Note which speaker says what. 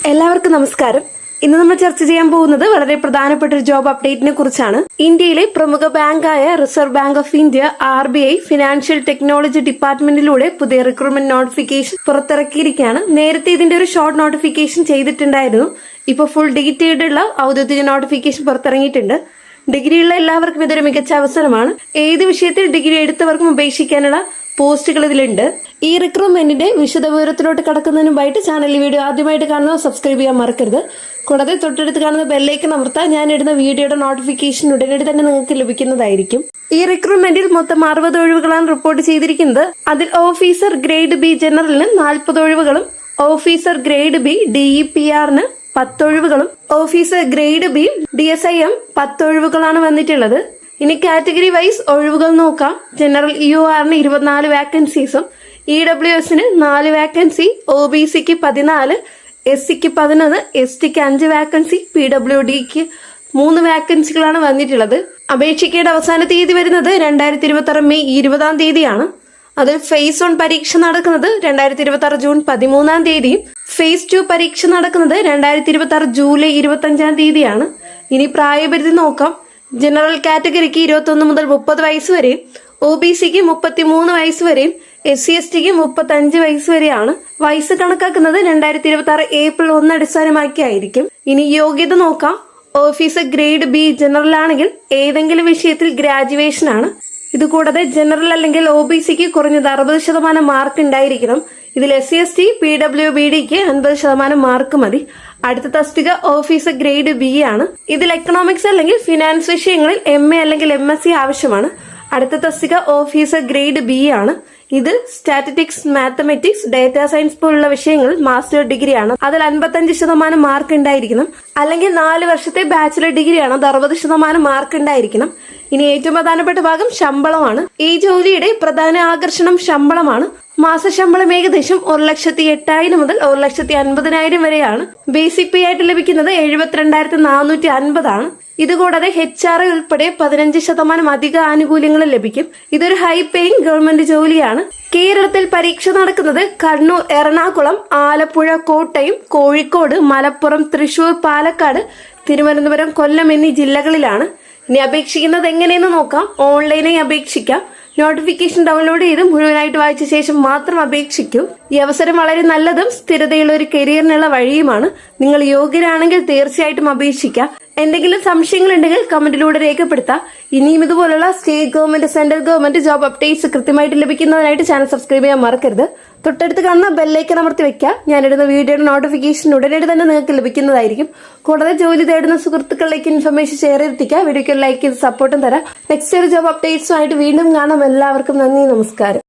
Speaker 1: എല്ലാവർക്കും നമസ്കാരം. ഇന്ന് നമ്മൾ ചർച്ച ചെയ്യാൻ പോകുന്നത് വളരെ പ്രധാനപ്പെട്ട ഒരു ജോബ് അപ്ഡേറ്റിനെ കുറിച്ചാണ്. ഇന്ത്യയിലെ പ്രമുഖ ബാങ്കായ Reserve Bank of India RBI financial technology ഡിപ്പാർട്ട്മെന്റിലൂടെ പുതിയ റിക്രൂട്ട്മെന്റ് നോട്ടിഫിക്കേഷൻ പുറത്തിറക്കിയിരിക്കുകയാണ്. നേരത്തെ ഇതിന്റെ ഒരു ഷോർട്ട് നോട്ടിഫിക്കേഷൻ ചെയ്തിട്ടുണ്ടായിരുന്നു. ഇപ്പോൾ ഫുൾ ഡീറ്റെയിൽഡ് ഉള്ള ഔദ്യോഗിക നോട്ടിഫിക്കേഷൻ പുറത്തിറങ്ങിയിട്ടുണ്ട്. ഡിഗ്രിയുള്ള എല്ലാവർക്കും ഇതൊരു മികച്ച അവസരമാണ്. ഏത് വിഷയത്തിൽ ഡിഗ്രി എടുത്തവർക്കും അപേക്ഷിക്കാനുള്ള പോസ്റ്റുകൾ ഇതിലുണ്ട്. ഈ റിക്രൂട്ട്മെന്റിന്റെ വിശദ വിവരത്തിലോട്ട് കടക്കുന്നതിന് മുമ്പായിട്ട് ചാനലിൽ വീഡിയോ ആദ്യമായിട്ട് കാണുന്നത് സബ്സ്ക്രൈബ് ചെയ്യാൻ മറക്കരുത്. കൂടാതെ തൊട്ടടുത്ത് കാണുന്ന ബെല്ലൈക്കൺ അമർത്താൻ ഞാൻ ഇടുന്ന വീഡിയോയുടെ നോട്ടിഫിക്കേഷൻ ഉടനടി തന്നെ നിങ്ങൾക്ക് ലഭിക്കുന്നതായിരിക്കും. ഈ റിക്രൂട്ട്മെന്റിൽ മൊത്തം 60 ഒഴിവുകളാണ് റിപ്പോർട്ട് ചെയ്തിരിക്കുന്നത്. അതിൽ ഓഫീസർ ഗ്രേഡ് B ജനറലിന് 40 ഒഴിവുകളും ഓഫീസർ ഗ്രേഡ് B DEPRന് 10 ഒഴിവുകളും ഓഫീസർ ഗ്രേഡ് B DSIM 10 ഒഴിവുകളാണ് വന്നിട്ടുള്ളത്. ഇനി കാറ്റഗറി വൈസ് ഒഴിവുകൾ നോക്കാം. ജനറൽ EORന് 24 വാക്കൻസീസും EWSന് 4 വാക്കൻസി, OBCക്ക് 14, SCക്ക് 11, STക്ക് 5 വാക്കൻസി, PWDക്ക് 3 വാക്കൻസികളാണ് വന്നിട്ടുള്ളത്. അപേക്ഷിക്കേണ്ട അവസാന തീയതി വരുന്നത് 2026 മെയ് 20 തീയതിയാണ്. അതിൽ ഫേസ് 1 പരീക്ഷ നടക്കുന്നത് 2026 ജൂൺ 13 തീയതിയും ഫേസ് 2 പരീക്ഷ നടക്കുന്നത് 2026 ജൂലൈ 25 തീയതിയാണ്. ഇനി പ്രായപരിധി നോക്കാം. ജനറൽ കാറ്റഗറിക്ക് 21 മുതൽ 30 വയസ്സ് വരെയും OBCക്ക് 33 വയസ്സ് വരെയും SC/STക്ക് 35 വയസ്സ് വരെയാണ്. വയസ്സ് കണക്കാക്കുന്നത് 2026 ഏപ്രിൽ 1 അടിസ്ഥാനമാക്കിയായിരിക്കും. ഇനി യോഗ്യത നോക്കാം. ഓഫീസർ ഗ്രേഡ് B ജനറൽ ആണെങ്കിൽ ഏതെങ്കിലും വിഷയത്തിൽ ഗ്രാജുവേഷൻ ആണ്. ഇതുകൂടാതെ ജനറൽ അല്ലെങ്കിൽ OBCക്ക് കുറഞ്ഞത് 60% മാർക്ക് ഉണ്ടായിരിക്കണം. ഇതിൽ SC/ST PWBDക്ക് 50% മാർക്ക് മതി. അടുത്ത തസ്തിക ഓഫീസർ ഗ്രേഡ് B ആണ്. ഇതിൽ എക്കണോമിക്സ് അല്ലെങ്കിൽ ഫിനാൻസ് വിഷയങ്ങളിൽ MA അല്ലെങ്കിൽ MSc ആവശ്യമാണ്. അടുത്ത തസ്തിക ഓഫീസർ ഗ്രേഡ് B ആണ്. ഇത് സ്റ്റാറ്റിസ്റ്റിക്സ്, മാത്തമെറ്റിക്സ്, ഡേറ്റാ സയൻസ് പോലുള്ള വിഷയങ്ങളിൽ മാസ്റ്റർ ഡിഗ്രിയാണ്. അതിൽ 55% മാർക്ക് ഉണ്ടായിരിക്കണം. അല്ലെങ്കിൽ 4 വർഷത്തെ ബാച്ചിലർ ഡിഗ്രിയാണ്. അത് 60% മാർക്ക് ഉണ്ടായിരിക്കണം. ഇനി ഏറ്റവും പ്രധാനപ്പെട്ട ഭാഗം ശമ്പളമാണ്. ഈ ജോലിയുടെ പ്രധാന ആകർഷണം ശമ്പളമാണ്. മാസശമ്പളം ഏകദേശം 1,08,000 മുതൽ 1,50,000 വരെയാണ്. ബേസിക് പേ ആയിട്ട് ലഭിക്കുന്നത് 72,450 ആണ്. ഇതുകൂടാതെ HR ഉൾപ്പെടെ 15% അധിക ആനുകൂല്യങ്ങൾ ലഭിക്കും. ഇതൊരു ഹൈ പേയിങ് ഗവൺമെന്റ് ജോലിയാണ്. കേരളത്തിൽ പരീക്ഷ നടക്കുന്നത് കണ്ണൂർ, എറണാകുളം, ആലപ്പുഴ, കോട്ടയം, കോഴിക്കോട്, മലപ്പുറം, തൃശൂർ, പാലക്കാട്, തിരുവനന്തപുരം, കൊല്ലം എന്നീ ജില്ലകളിലാണ്. ഇനി അപേക്ഷിക്കുന്നത് എങ്ങനെയെന്ന് നോക്കാം. ഓൺലൈനായി അപേക്ഷിക്കാം. നോട്ടിഫിക്കേഷൻ ഡൗൺലോഡ് ചെയ്ത് മുഴുവനായിട്ട് വായിച്ച ശേഷം മാത്രം അപേക്ഷിക്കൂ. ഈ അവസരം വളരെ നല്ലതും സ്ഥിരതയുള്ള ഒരു കരിയറിനുള്ള വഴിയുമാണ്. നിങ്ങൾ യോഗ്യരാണെങ്കിൽ തീർച്ചയായിട്ടും അപേക്ഷിക്കാം. എന്തെങ്കിലും സംശയങ്ങൾ ഉണ്ടെങ്കിൽ കമന്റിലൂടെ രേഖപ്പെടുത്താം. ഇനിയും ഇതുപോലുള്ള state government, central government job updates കൃത്യമായിട്ട് ലഭിക്കുന്നതിനായിട്ട് ചാനൽ സബ്സ്ക്രൈബ് ചെയ്യാൻ മറക്കരുത്. തൊട്ടടുത്ത് കാണുന്ന ബെല്ലൈക്കൺ അമർത്തി വെക്കുക. ഞാനിടുന്ന വീഡിയോയുടെ നോട്ടിഫിക്കേഷൻ ഉടനടി തന്നെ നിങ്ങൾക്ക് ലഭിക്കുന്നതായിരിക്കും. കൂടാതെ ജോലി തേടുന്ന സുഹൃത്തുക്കളിലേക്ക് ഇൻഫർമേഷൻ ഷെയർ ചെയ്തെത്തിക്കുക. വീഡിയോയ്ക്ക് ലൈക്ക് ചെയ്ത് സപ്പോർട്ടും തരാം. നെക്സ്റ്റ് ഒരു ജോബ് അപ്ഡേറ്റ്സുമായിട്ട് വീണ്ടും കാണാം. എല്ലാവർക്കും നന്ദി, നമസ്കാരം.